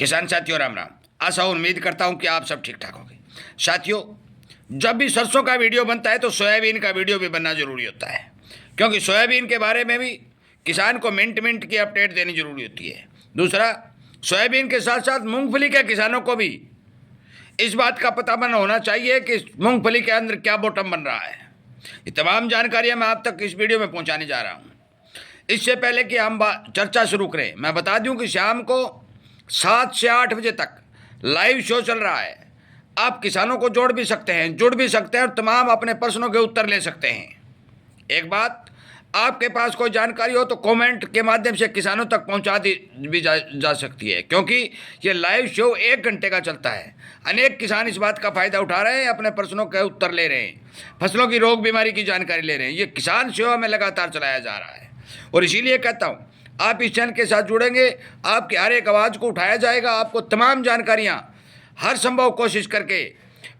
किसान साथियों राम राम। आशा उम्मीद करता हूं कि आप सब ठीक ठाक होंगे। साथियों, जब भी सरसों का वीडियो बनता है तो सोयाबीन का वीडियो भी बनना जरूरी होता है, क्योंकि सोयाबीन के बारे में भी किसान को मिनट मिनट की अपडेट देनी जरूरी होती है। दूसरा, सोयाबीन के साथ साथ मूंगफली के किसानों को भी इस बात का पता बना होना चाहिए कि मूंगफली के अंदर क्या बॉटम बन रहा है। ये तमाम जानकारियां मैं आप तक इस वीडियो में पहुंचाने जा रहा हूं। इससे पहले कि हम चर्चा शुरू करें, मैं बता दूं कि शाम को 7 से 8 बजे तक लाइव शो चल रहा है। आप किसानों को जोड़ भी सकते हैं, जुड़ भी सकते हैं और तमाम अपने प्रश्नों के उत्तर ले सकते हैं। एक बात, आपके पास कोई जानकारी हो तो कमेंट के माध्यम से किसानों तक पहुंचा दी भी जा सकती है, क्योंकि ये लाइव शो 1 घंटे का चलता है। अनेक किसान इस बात का फ़ायदा उठा रहे हैं, अपने प्रश्नों के उत्तर ले रहे हैं, फसलों की रोग बीमारी की जानकारी ले रहे हैं। ये किसान सेवा में लगातार चलाया जा रहा है और इसीलिए कहता हूँ, आप इस चैनल के साथ जुड़ेंगे, आपकी हर एक आवाज़ को उठाया जाएगा। आपको तमाम जानकारियाँ हर संभव कोशिश करके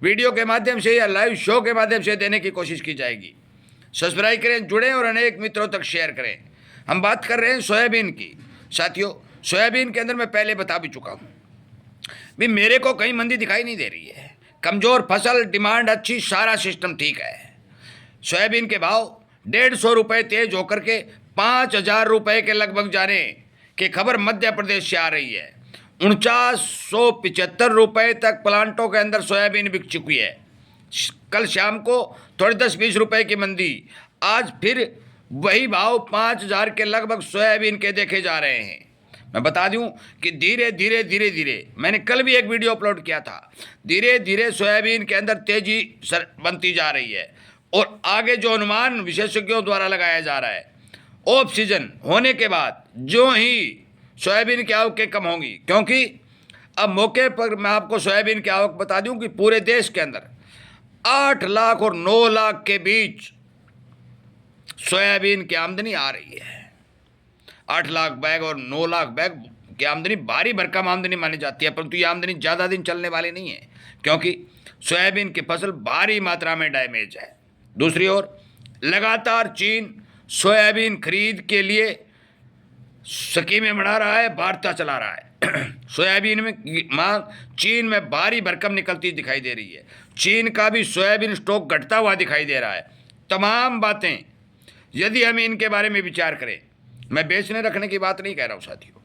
वीडियो के माध्यम से या लाइव शो के माध्यम से देने की कोशिश की जाएगी। सब्सक्राइब करें, जुड़ें और अनेक मित्रों तक शेयर करें। हम बात कर रहे हैं सोयाबीन की। साथियों, सोयाबीन के अंदर मैं पहले बता भी चुका हूँ भी, मेरे को कहीं मंदी दिखाई नहीं दे रही है। कमज़ोर फसल, डिमांड अच्छी, सारा सिस्टम ठीक है। सोयाबीन के भाव 150 रुपये तेज होकर के 5,000 रुपये के लगभग जाने की खबर मध्य प्रदेश से आ रही है। 4975 रुपये तक प्लांटों के अंदर सोयाबीन बिक चुकी है। कल शाम को थोड़ी 10-20 रुपये की मंदी, आज फिर वही भाव 5,000 के लगभग सोयाबीन के देखे जा रहे हैं। मैं बता दूं कि धीरे धीरे मैंने कल भी एक वीडियो अपलोड किया था, धीरे धीरे सोयाबीन के अंदर तेजी बनती जा रही है। और आगे जो अनुमान विशेषज्ञों द्वारा लगाया जा रहा है, ऑफ सीजन होने के बाद जो ही सोयाबीन की आवक कम होंगी, क्योंकि अब मौके पर मैं आपको सोयाबीन की आवक बता दूं कि पूरे देश के अंदर 8 लाख और 9 लाख के बीच सोयाबीन की आमदनी आ रही है। 8 लाख बैग और 9 लाख बैग की आमदनी भारी भरकम आमदनी मानी जाती है, परंतु ये आमदनी ज़्यादा दिन चलने वाली नहीं है, क्योंकि सोयाबीन की फसल भारी मात्रा में डैमेज है। दूसरी ओर लगातार चीन सोयाबीन खरीद के लिए स्कीमें बना रहा है, वार्ता चला रहा है। सोयाबीन में मांग चीन में भारी भरकम निकलती दिखाई दे रही है। चीन का भी सोयाबीन स्टॉक घटता हुआ दिखाई दे रहा है। तमाम बातें यदि हम इनके बारे में विचार करें, मैं बेचने रखने की बात नहीं कह रहा हूँ साथियों,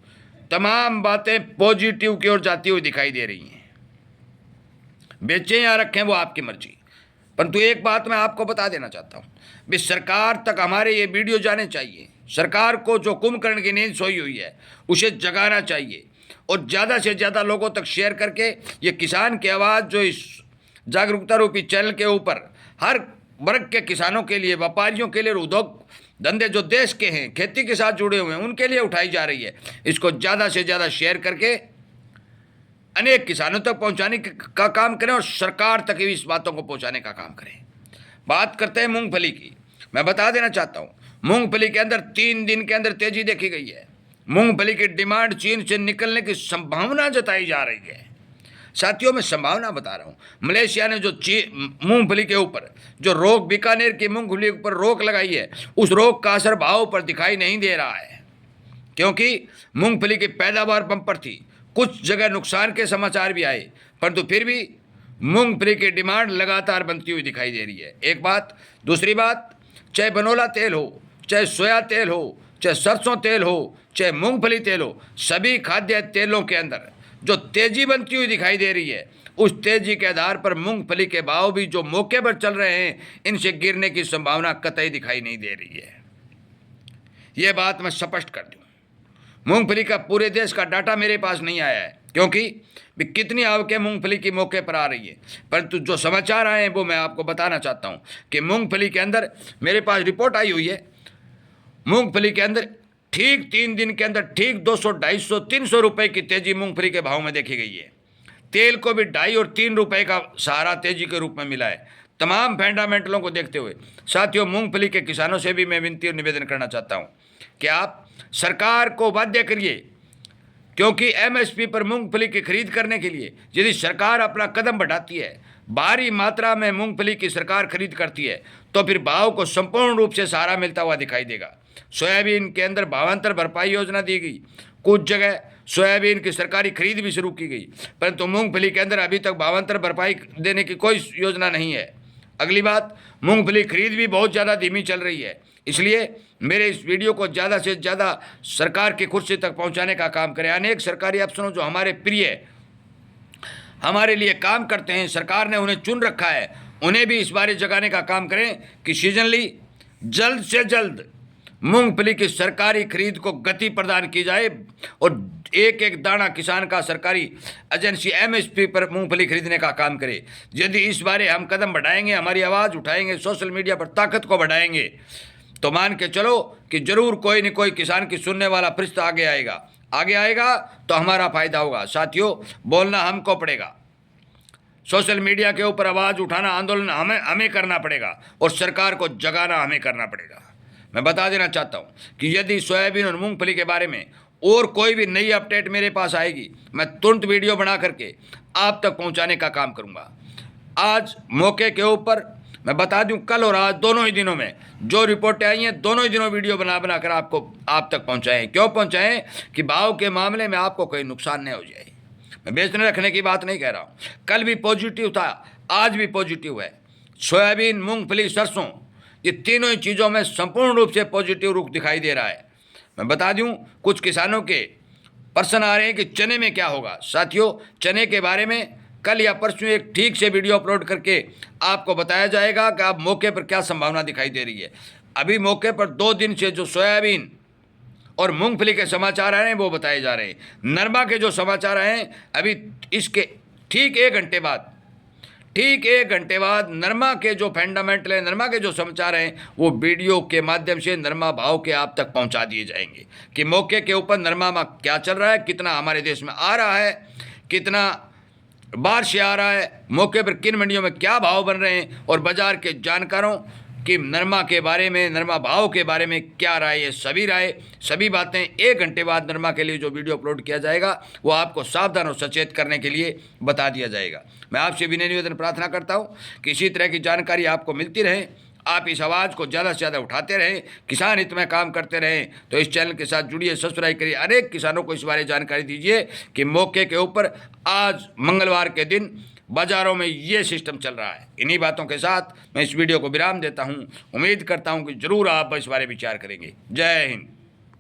तमाम बातें पॉजिटिव की ओर जाती हुई दिखाई दे रही हैं। बेचें या रखें वो आपकी मर्जी, परंतु एक बात मैं आपको बता देना चाहता हूँ भी, सरकार तक हमारे ये वीडियो जाने चाहिए। सरकार को जो कुंभकर्ण की नींद सोई हुई है उसे जगाना चाहिए और ज़्यादा से ज़्यादा लोगों तक शेयर करके ये किसान की आवाज़ जो इस जागरूकता रूपी चैनल के ऊपर हर वर्ग के किसानों के लिए, व्यापारियों के लिए, उद्योग धंधे जो देश के हैं, खेती के साथ जुड़े हुए हैं, उनके लिए उठाई जा रही है। इसको ज़्यादा से ज़्यादा शेयर करके अनेक किसानों तक पहुंचाने का काम करें और सरकार तक भी इस बातों को पहुंचाने का काम करें। बात करते हैं मूंगफली की। मैं बता देना चाहता हूं, मूंगफली के अंदर 3 दिन के अंदर तेजी देखी गई है। मूंगफली की डिमांड चीन से निकलने की संभावना जताई जा रही है। साथियों, मैं संभावना बता रहा हूं। मलेशिया ने जो मूंगफली के ऊपर जो रोक, बीकानेर की मूंगफली के ऊपर रोक लगाई है, उस रोक का असर भाव पर दिखाई नहीं दे रहा है, क्योंकि मूंगफली की पैदावार बम्पर थी। कुछ जगह नुकसान के समाचार भी आए, परंतु फिर भी मूंगफली की डिमांड लगातार बनती हुई दिखाई दे रही है। एक बात। दूसरी बात, चाहे बनोला तेल हो, चाहे सोया तेल हो, चाहे सरसों तेल हो, चाहे मूंगफली तेल हो, सभी खाद्य तेलों के अंदर जो तेजी बनती हुई दिखाई दे रही है, उस तेजी के आधार पर मूंगफली के भाव भी जो मौके पर चल रहे हैं, इनसे गिरने की संभावना कतई दिखाई नहीं दे रही है। यह बात मैं स्पष्ट कर दूं। मूंगफली का पूरे देश का डाटा मेरे पास नहीं आया है, क्योंकि भी कितनी आवकें मूंगफली की मौके पर आ रही है, परंतु जो समाचार आए हैं वो मैं आपको बताना चाहता हूं कि मूंगफली के अंदर मेरे पास रिपोर्ट आई हुई है। मूंगफली के अंदर ठीक 3 दिन के अंदर ठीक 200, 250, 300 रुपये की तेजी मूंगफली के भाव में देखी गई है। तेल को भी 2.5 और 3 रुपये का सहारा तेजी के रूप में मिला है। तमाम फंडामेंटलों को देखते हुए साथियों, मूंगफली के किसानों से भी मैं विनती और निवेदन करना चाहता हूँ कि आप सरकार को बाध्य करिए, क्योंकि एमएसपी पर मूंगफली की खरीद करने के लिए यदि सरकार अपना कदम बढ़ाती है, भारी मात्रा में मूंगफली की सरकार खरीद करती है, तो फिर भाव को संपूर्ण रूप से सहारा मिलता हुआ दिखाई देगा। सोयाबीन के अंदर भावांतर भरपाई योजना दी गई, कुछ जगह सोयाबीन की सरकारी खरीद भी शुरू की गई, परंतु मूंगफली के अंदर अभी तक भावांतर भरपाई देने की कोई योजना नहीं है। अगली बात, मूंगफली खरीद भी बहुत ज़्यादा धीमी चल रही है। इसलिए मेरे इस वीडियो को ज़्यादा से ज़्यादा सरकार की कुर्सी तक पहुंचाने का काम करें। अनेक सरकारी अफसरों जो हमारे प्रिय, हमारे लिए काम करते हैं, सरकार ने उन्हें चुन रखा है, उन्हें भी इस बारे जगाने का काम करें कि सीजनली जल्द से जल्द मूंगफली की सरकारी खरीद को गति प्रदान की जाए और एक एक दाना किसान का सरकारी एजेंसी एमएसपी पर मूंगफली खरीदने का काम करे। यदि इस बारे हम कदम बढ़ाएंगे, हमारी आवाज़ उठाएंगे, सोशल मीडिया पर ताकत को बढ़ाएंगे, तो मान के चलो कि जरूर कोई न कोई किसान की सुनने वाला फरिश्ता आगे आएगा तो हमारा फायदा होगा। साथियों, बोलना हमको पड़ेगा, सोशल मीडिया के ऊपर आवाज़ उठाना, आंदोलन हमें करना पड़ेगा और सरकार को जगाना हमें करना पड़ेगा। मैं बता देना चाहता हूँ कि यदि सोयाबीन और मूंगफली के बारे में और कोई भी नई अपडेट मेरे पास आएगी, मैं तुरंत वीडियो बना करके आप तक पहुँचाने का काम करूँगा। आज मौके के ऊपर मैं बता दूं, कल और आज दोनों ही दिनों में जो रिपोर्टें आई हैं, दोनों ही दिनों वीडियो बना कर आप तक पहुँचाएँ। क्यों पहुँचाएँ? कि भाव के मामले में आपको कोई नुकसान नहीं हो जाए। मैं बेचने रखने की बात नहीं कह रहा हूँ। कल भी पॉजिटिव था, आज भी पॉजिटिव है। सोयाबीन, मूंगफली, सरसों, ये तीनों ही चीज़ों में संपूर्ण रूप से पॉजिटिव रुख दिखाई दे रहा है। मैं बता दूं, कुछ किसानों के प्रश्न आ रहे हैं कि चने में क्या होगा। साथियों, चने के बारे में कल या परसों एक ठीक से वीडियो अपलोड करके आपको बताया जाएगा कि आप मौके पर क्या संभावना दिखाई दे रही है। अभी मौके पर 2 दिन से जो सोयाबीन और मूंगफली के समाचार आ रहे हैं वो बताए जा रहे हैं। नरमा के जो समाचार आए हैं, अभी इसके ठीक 1 घंटे बाद नरमा के जो फंडामेंटल है, नरमा के जो समाचार हैं, वो वीडियो के माध्यम से नरमा भाव के आप तक पहुंचा दिए जाएंगे कि मौके के ऊपर नरमा में क्या चल रहा है, कितना हमारे देश में आ रहा है, कितना बाहर से आ रहा है, मौके पर किन मंडियों में क्या भाव बन रहे हैं और बाजार के जानकारों कि नरमा के बारे में, नरमा भाव के बारे में क्या राय है, सभी बातें 1 घंटे बाद नरमा के लिए जो वीडियो अपलोड किया जाएगा वो आपको सावधान और सचेत करने के लिए बता दिया जाएगा। मैं आपसे विनय निवेदन प्रार्थना करता हूँ कि इसी तरह की जानकारी आपको मिलती रहे, आप इस आवाज़ को ज़्यादा से ज़्यादा उठाते रहें, किसान हित में काम करते रहें। तो इस चैनल के साथ जुड़िए, सब्सक्राइब करिए, अनेक किसानों को इस बारे जानकारी दीजिए कि मौके के ऊपर आज मंगलवार के दिन बाजारों में ये सिस्टम चल रहा है। इन्हीं बातों के साथ मैं इस वीडियो को विराम देता हूँ। उम्मीद करता हूँ कि ज़रूर आप इस बारे विचार करेंगे। जय हिंद।